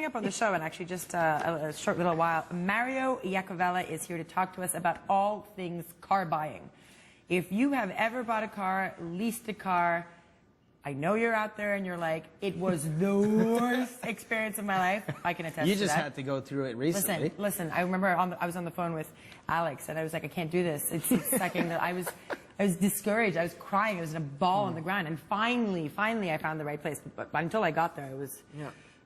up on the show in actually just a short little while, Mario Iacovella is here to talk to us about all things car buying. If you have ever bought a car, leased a car, I know you're out there and you're like, it was the worst experience of my life. I can attest to that. You just had to go through it recently. Listen, I remember I was on the phone with Alex and I was like, I can't do this. It's sucking. I was discouraged. I was crying. I was in a ball on the ground. And finally, I found the right place. But until I got there, it was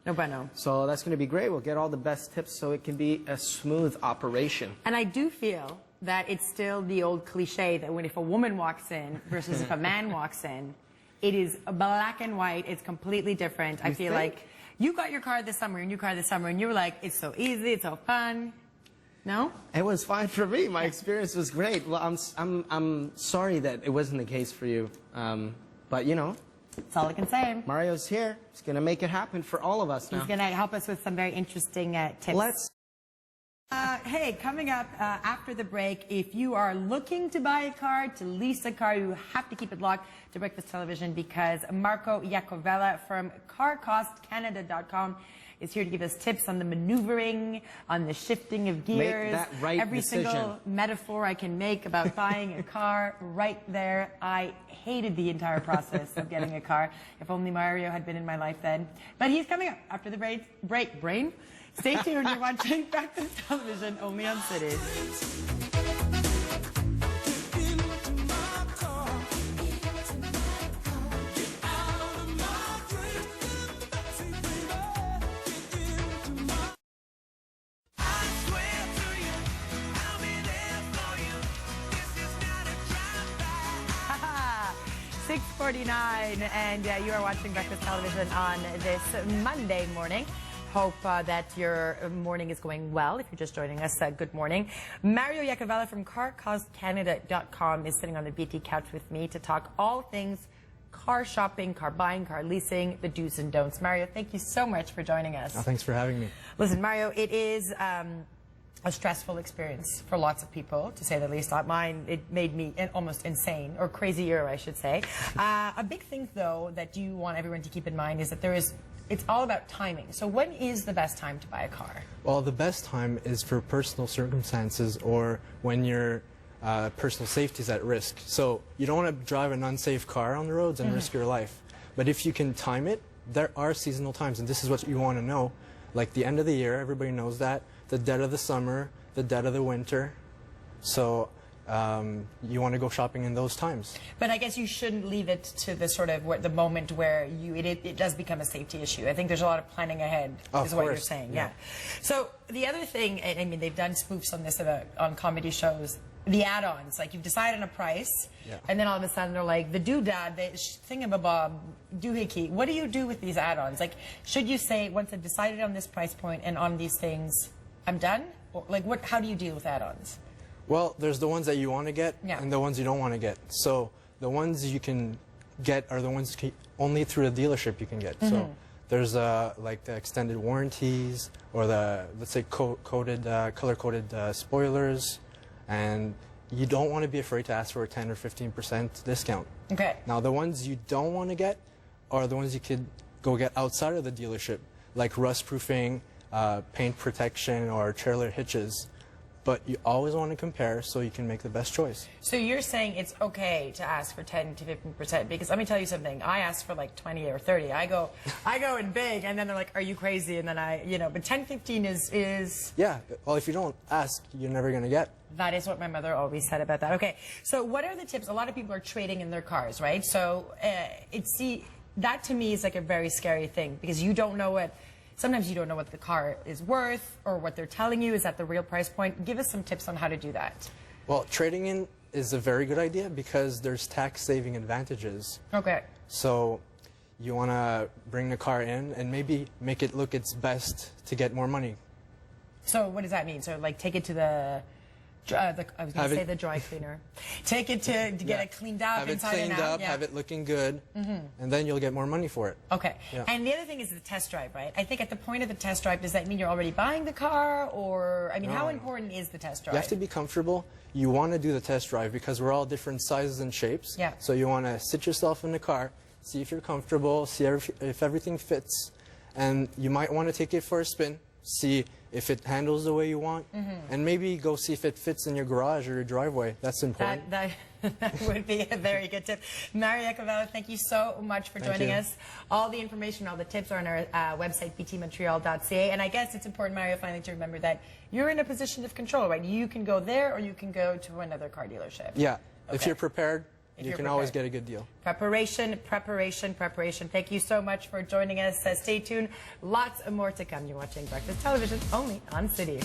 no bueno. So that's going to be great. We'll get all the best tips so it can be a smooth operation. And I do feel that it's still the old cliche that if a woman walks in versus if a man walks in, it is black and white. It's completely different. I feel like you got your car this summer and you were like, it's so easy, it's so fun. No? It was fine for me. My experience was great. Well, I'm sorry that it wasn't the case for you. But you know, that's all I can say. Mario's here. He's going to make it happen for all of us now. He's going to help us with some very interesting tips. Hey, coming up after the break, if you are looking to buy a car, to lease a car, you have to keep it locked to Breakfast Television because Marco Iacovella from CarCostCanada.com is here to give us tips on the maneuvering, on the shifting of gears. Make that right Every decision. single metaphor I can make about buying a car, right there. I hated the entire process of getting a car. If only Mario had been in my life then. But he's coming up after the break. Brain? Stay tuned. You're watching Breakfast Television only on City. .49 and you are watching Breakfast Television on this Monday morning. Hope that your morning is going well. If you're just joining us, good morning. Mario Iacovella from CarCostCanada.com is sitting on the BT couch with me to talk all things car shopping, car buying, car leasing, the do's and don'ts. Mario, thank you so much for joining us. Oh, thanks for having me. Listen, Mario, it is a stressful experience for lots of people, to say the least. Not mine. It made me almost insane, or crazier, I should say. A big thing, though, that you want everyone to keep in mind is that it's all about timing. So when is the best time to buy a car? Well, the best time is for personal circumstances or when your personal safety is at risk. So you don't want to drive an unsafe car on the roads and risk your life. But if you can time it, there are seasonal times, and this is what you want to know. Like the end of the year, everybody knows that. The dead of the summer, the dead of the winter. So you want to go shopping in those times. But I guess you shouldn't leave it to the sort of the moment where it does become a safety issue. I think there's a lot of planning ahead, is what you're saying. Yeah. So the other thing, I mean, they've done spoofs on this on comedy shows. The add-ons, like you've decided on a price, and then all of a sudden they're like, the doodad, the thingamabob, doohickey. What do you do with these add-ons? Like, should you say, once I've decided on this price point and on these things, I'm done? Or, like, how do you deal with add-ons? Well, there's the ones that you want to get and the ones you don't want to get. So the ones you can get are the ones only through the dealership you can get. So there's like the extended warranties or the, let's say, color-coded spoilers. And you don't want to be afraid to ask for a 10 or 15% discount. Okay. Now, the ones you don't want to get are the ones you could go get outside of the dealership, like rust-proofing, paint protection, or trailer hitches. But you always want to compare so you can make the best choice. So you're saying it's okay to ask for 10 to 15%, because let me tell you something. I ask for like 20 or 30. I go in big, and then they're like, "Are you crazy?" And then but 10, 15 is. Yeah. Well, if you don't ask, you're never gonna get. That is what my mother always said about that. Okay. So what are the tips? A lot of people are trading in their cars, right? So that to me is like a very scary thing, because you don't know what. Sometimes you don't know what the car is worth or what they're telling you is at the real price point. Give us some tips on how to do that. Well, trading in is a very good idea because there's tax-saving advantages. Okay. So you want to bring the car in and maybe make it look its best to get more money. So what does that mean? So like take it to the I was going to say the dry cleaner. Take it to get it cleaned up, inside and out. Have it cleaned up, have it looking good, and then you'll get more money for it. Okay. Yeah. And the other thing is the test drive, right? I think at the point of the test drive, does that mean you're already buying the car? Or, I mean, how important is the test drive? You have to be comfortable. You want to do the test drive because we're all different sizes and shapes. Yeah. So you want to sit yourself in the car, see if you're comfortable, see if everything fits, and you might want to take it for a spin, see if it handles the way you want, and maybe go see if it fits in your garage or your driveway. That's important. That would be a very good tip. Mario Cavallo, thank you so much for joining us. All the information, all the tips are on our website, btmontreal.ca. And I guess it's important, Mario, finally to remember that you're in a position of control, right? You can go there or you can go to another car dealership. Yeah. Okay. If you're prepared, you can always get a good deal. Preparation. Thank you so much for joining us. Stay tuned. Lots more to come. You're watching Breakfast Television only on City.